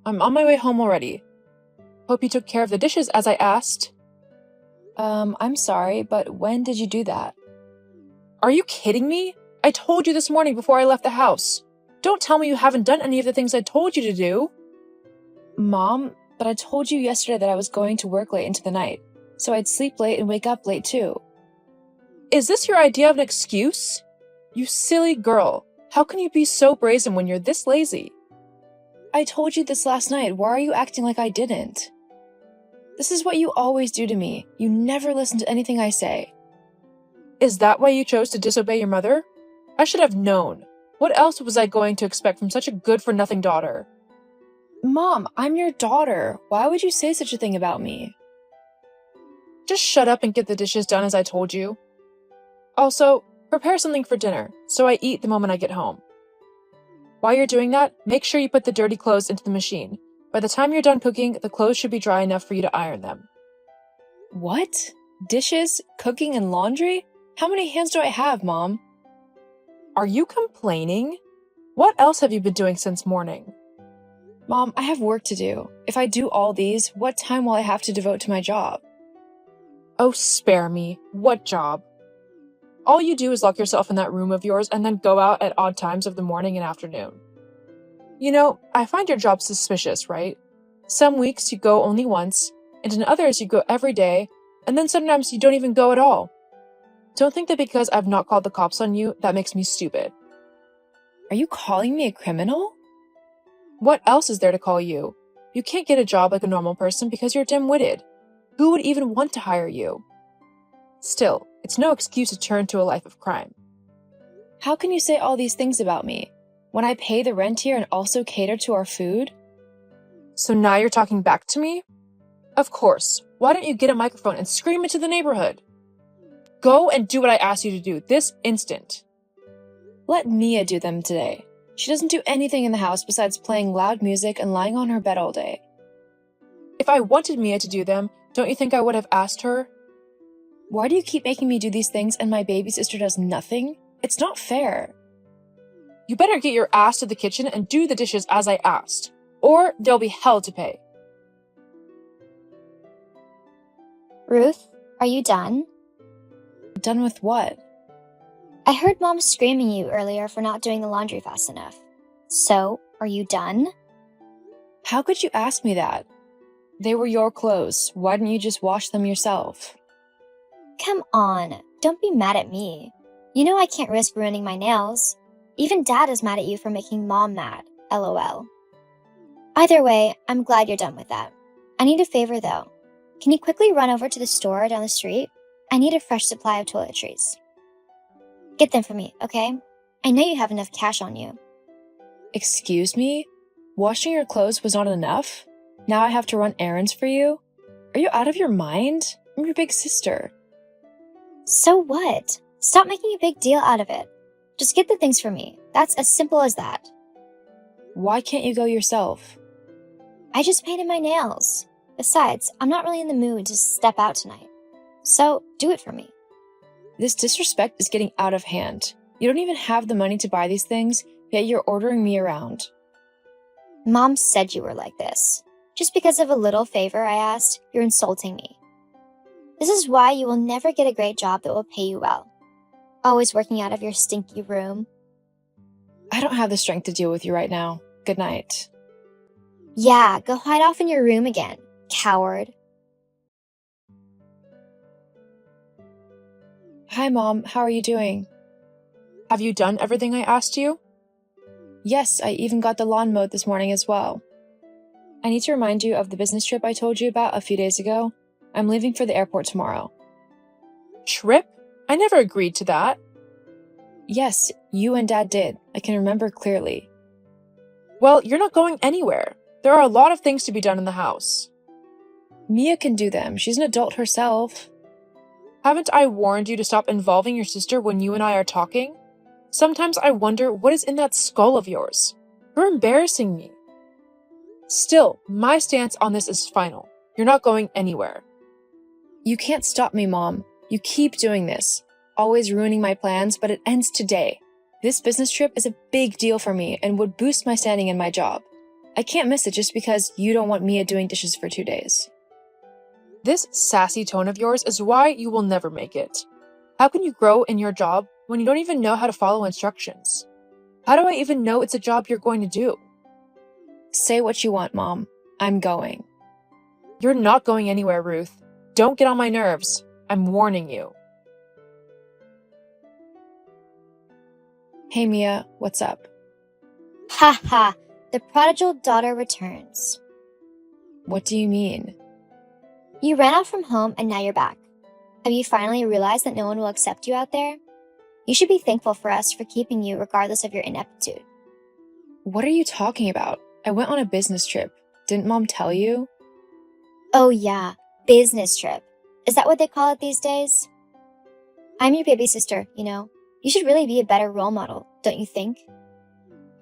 I'm on my way home already. Hope you took care of the dishes as I asked. I'm sorry, but when did you do that? Are you kidding me? I told you this morning before I left the house. Don't tell me you haven't done any of the things I told you to do. Mom, but I told you yesterday that I was going to work late into the night, so I'd sleep late and wake up late too. Is this your idea of an excuse? You silly girl. How can you be so brazen when you're this lazy? I told you this last night. Why are you acting like I didn't? This is what you always do to me. You never listen to anything I say. Is that why you chose to disobey your mother? I should have known. What else was I going to expect from such a good-for-nothing daughter? Mom, I'm your daughter. Why would you say such a thing about me? Just shut up and get the dishes done as I told you. Also, prepare something for dinner, so I eat the moment I get home. While you're doing that, make sure you put the dirty clothes into the machine. By the time you're done cooking, the clothes should be dry enough for you to iron them. What? Dishes, cooking, and laundry? How many hands do I have, Mom? Are you complaining? What else have you been doing since morning? Mom, I have work to do. If I do all these, what time will I have to devote to my job? Oh, spare me. What job? All you do is lock yourself in that room of yours and then go out at odd times of the morning and afternoon. You know, I find your job suspicious, right? Some weeks you go only once, and in others you go every day, and then sometimes you don't even go at all. Don't think that because I've not called the cops on you, that makes me stupid. Are you calling me a criminal? What else is there to call you? You can't get a job like a normal person because you're dim-witted. Who would even want to hire you? Still, it's no excuse to turn to a life of crime. How can you say all these things about me when I pay the rent here and also cater to our food? So now you're talking back to me? Of course. Why don't you get a microphone and scream into the neighborhood? Go and do what I asked you to do this instant. Let Mia do them today. She doesn't do anything in the house besides playing loud music and lying on her bed all day. If I wanted Mia to do them, don't you think I would have asked her? Why do you keep making me do these things and my baby sister does nothing? It's not fair. You better get your ass to the kitchen and do the dishes as I asked, or there'll be hell to pay. Ruth, are you done? Done with what? I heard Mom screaming at you earlier for not doing the laundry fast enough. So, are you done? How could you ask me that? They were your clothes. Why didn't you just wash them yourself? Come on, don't be mad at me. You know I can't risk ruining my nails. Even Dad is mad at you for making Mom mad, LOL. Either way, I'm glad you're done with that. I need a favor though. Can you quickly run over to the store down the street? I need a fresh supply of toiletries. Get them for me, okay? I know you have enough cash on you. Excuse me? Washing your clothes was not enough? Now I have to run errands for you? Are you out of your mind? I'm your big sister. So what? Stop making a big deal out of it. Just get the things for me. That's as simple as that. Why can't you go yourself? I just painted my nails. Besides, I'm not really in the mood to step out tonight. So, do it for me. This disrespect is getting out of hand. You don't even have the money to buy these things, yet you're ordering me around. Mom said you were like this. Just because of a little favor I asked, you're insulting me. This is why you will never get a great job that will pay you well. Always working out of your stinky room. I don't have the strength to deal with you right now. Good night. Yeah, go hide off in your room again, coward. Hi, Mom. How are you doing? Have you done everything I asked you? Yes, I even got the lawn mowed this morning as well. I need to remind you of the business trip I told you about a few days ago. I'm leaving for the airport tomorrow. Trip? I never agreed to that. Yes, you and Dad did. I can remember clearly. Well, you're not going anywhere. There are a lot of things to be done in the house. Mia can do them. She's an adult herself. Haven't I warned you to stop involving your sister when you and I are talking? Sometimes I wonder what is in that skull of yours. You're embarrassing me. Still, my stance on this is final. You're not going anywhere. You can't stop me, Mom. You keep doing this. Always ruining my plans, but it ends today. This business trip is a big deal for me and would boost my standing in my job. I can't miss it just because you don't want Mia doing dishes for 2 days. This sassy tone of yours is why you will never make it. How can you grow in your job when you don't even know how to follow instructions? How do I even know it's a job you're going to do? Say what you want, Mom. I'm going. You're not going anywhere, Ruth. Don't get on my nerves. I'm warning you. Hey, Mia, what's up? Ha ha, the prodigal daughter returns. What do you mean? You ran off from home and now you're back. Have you finally realized that no one will accept you out there? You should be thankful for us for keeping you regardless of your ineptitude. What are you talking about? I went on a business trip. Didn't Mom tell you? Oh yeah, business trip. Is that what they call it these days? I'm your baby sister, you know. You should really be a better role model, don't you think?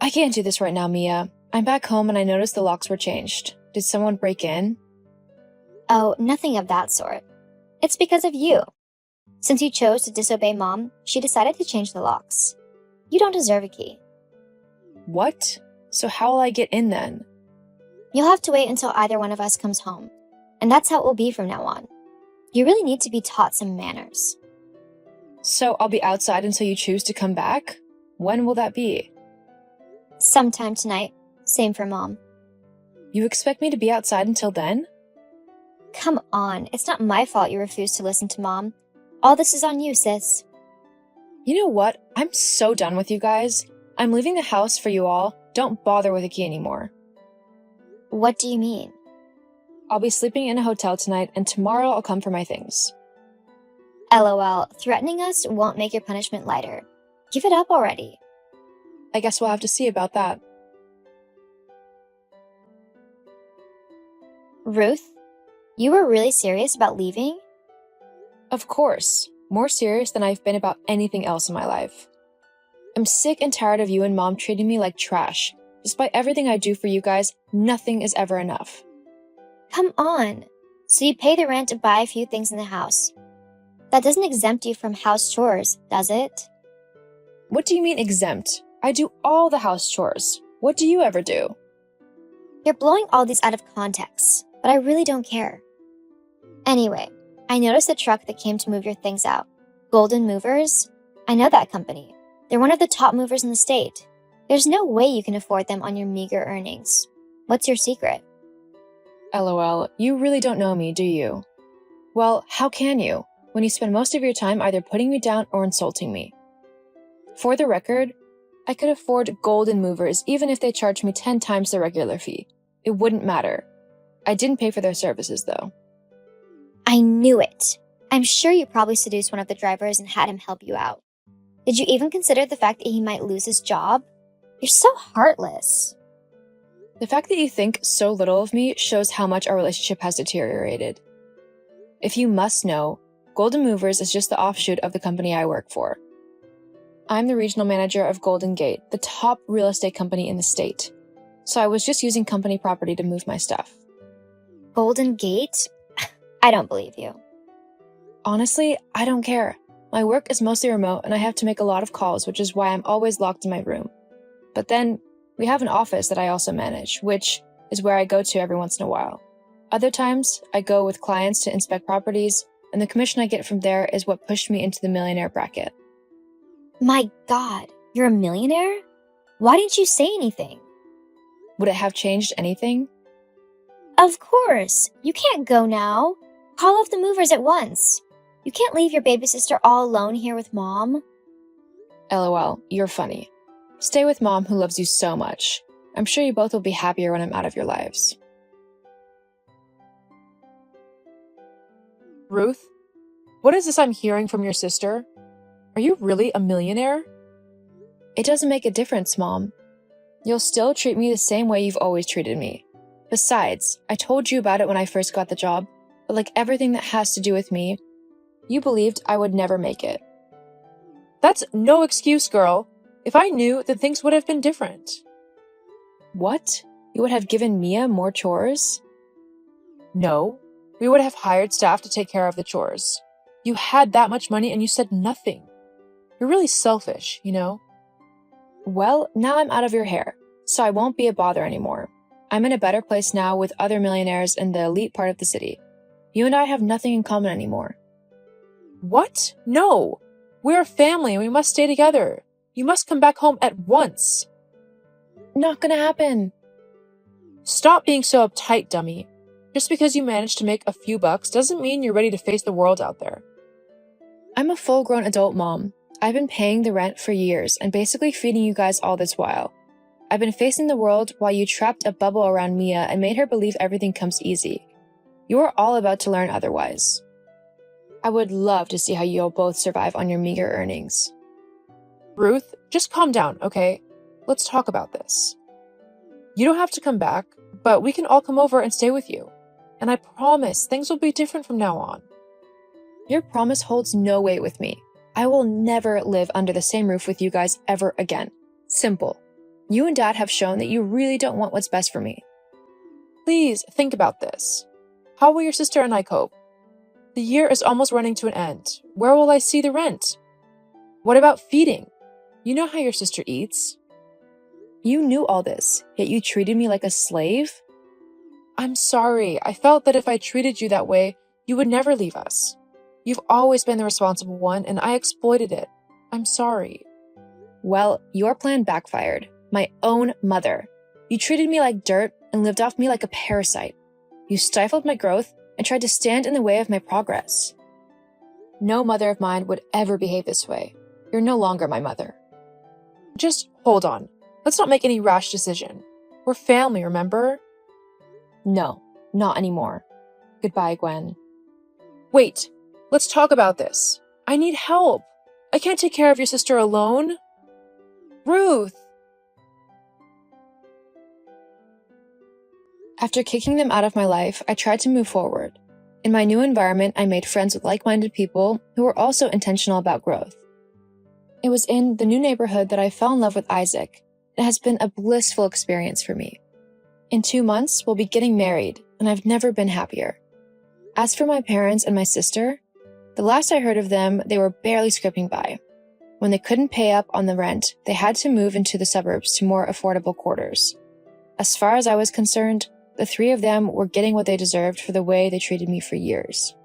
I can't do this right now, Mia. I'm back home and I noticed the locks were changed. Did someone break in? Oh, nothing of that sort. It's because of you. Since you chose to disobey Mom, she decided to change the locks. You don't deserve a key. What? So how will I get in then? You'll have to wait until either one of us comes home. And that's how it will be from now on. You really need to be taught some manners. So I'll be outside until you choose to come back? When will that be? Sometime tonight. Same for Mom. You expect me to be outside until then? Come on, it's not my fault you refused to listen to Mom. All this is on you, sis. You know what? I'm so done with you guys. I'm leaving the house for you all. Don't bother with a key anymore. What do you mean? I'll be sleeping in a hotel tonight, and tomorrow I'll come for my things. LOL, threatening us won't make your punishment lighter. Give it up already. I guess we'll have to see about that. Ruth, you were really serious about leaving? Of course. More serious than I've been about anything else in my life. I'm sick and tired of you and Mom treating me like trash. Despite everything I do for you guys, nothing is ever enough. Come on. So you pay the rent to buy a few things in the house. That doesn't exempt you from house chores, does it? What do you mean exempt? I do all the house chores. What do you ever do? You're blowing all these out of context, but I really don't care. Anyway, I noticed the truck that came to move your things out. Golden Movers? I know that company. They're one of the top movers in the state. There's no way you can afford them on your meager earnings. What's your secret? LOL, you really don't know me, do you? Well, how can you, when you spend most of your time either putting me down or insulting me? For the record, I could afford Golden Movers even if they charged me 10 times the regular fee. It wouldn't matter. I didn't pay for their services, though. I knew it. I'm sure you probably seduced one of the drivers and had him help you out. Did you even consider the fact that he might lose his job? You're so heartless. The fact that you think so little of me shows how much our relationship has deteriorated. If you must know, Golden Movers is just the offshoot of the company I work for. I'm the regional manager of Golden Gate, the top real estate company in the state. So I was just using company property to move my stuff. Golden Gate? I don't believe you. Honestly, I don't care. My work is mostly remote and I have to make a lot of calls, which is why I'm always locked in my room. But then, we have an office that I also manage, which is where I go to every once in a while. Other times, I go with clients to inspect properties, and the commission I get from there is what pushed me into the millionaire bracket. My God, you're a millionaire? Why didn't you say anything? Would it have changed anything? Of course. You can't go now. Call off the movers at once. You can't leave your baby sister all alone here with Mom. LOL, you're funny. Stay with Mom who loves you so much. I'm sure you both will be happier when I'm out of your lives. Ruth, what is this I'm hearing from your sister? Are you really a millionaire? It doesn't make a difference, Mom. You'll still treat me the same way you've always treated me. Besides, I told you about it when I first got the job, but like everything that has to do with me, you believed I would never make it. That's no excuse, girl. If I knew, then things would have been different. What? You would have given Mia more chores? No, we would have hired staff to take care of the chores. You had that much money and you said nothing. You're really selfish, you know? Well, now I'm out of your hair, so I won't be a bother anymore. I'm in a better place now with other millionaires in the elite part of the city. You and I have nothing in common anymore. What? No! We're a family and we must stay together. You must come back home at once. Not gonna happen. Stop being so uptight, dummy. Just because you managed to make a few bucks doesn't mean you're ready to face the world out there. I'm a full-grown adult mom. I've been paying the rent for years and basically feeding you guys all this while. I've been facing the world while you trapped a bubble around Mia and made her believe everything comes easy. You are all about to learn otherwise. I would love to see how you'll both survive on your meager earnings. Ruth, just calm down, okay? Let's talk about this. You don't have to come back, but we can all come over and stay with you. And I promise things will be different from now on. Your promise holds no weight with me. I will never live under the same roof with you guys ever again. Simple. You and Dad have shown that you really don't want what's best for me. Please think about this. How will your sister and I cope? The year is almost running to an end. Where will I see the rent? What about feeding? You know how your sister eats. You knew all this, yet you treated me like a slave? I'm sorry. I felt that if I treated you that way, you would never leave us. You've always been the responsible one, and I exploited it. I'm sorry. Well, your plan backfired. My own mother. You treated me like dirt and lived off me like a parasite. You stifled my growth and tried to stand in the way of my progress. No mother of mine would ever behave this way. You're no longer my mother. Just hold on. Let's not make any rash decision. We're family, remember? No, not anymore. Goodbye, Gwen. Wait, let's talk about this. I need help. I can't take care of your sister alone. Ruth! After kicking them out of my life, I tried to move forward. In my new environment, I made friends with like-minded people who were also intentional about growth. It was in the new neighborhood that I fell in love with Isaac. It has been a blissful experience for me. In 2 months, we'll be getting married, and I've never been happier. As for my parents and my sister, the last I heard of them, they were barely scraping by. When they couldn't pay up on the rent, they had to move into the suburbs to more affordable quarters. As far as I was concerned, the 3 of them were getting what they deserved for the way they treated me for years.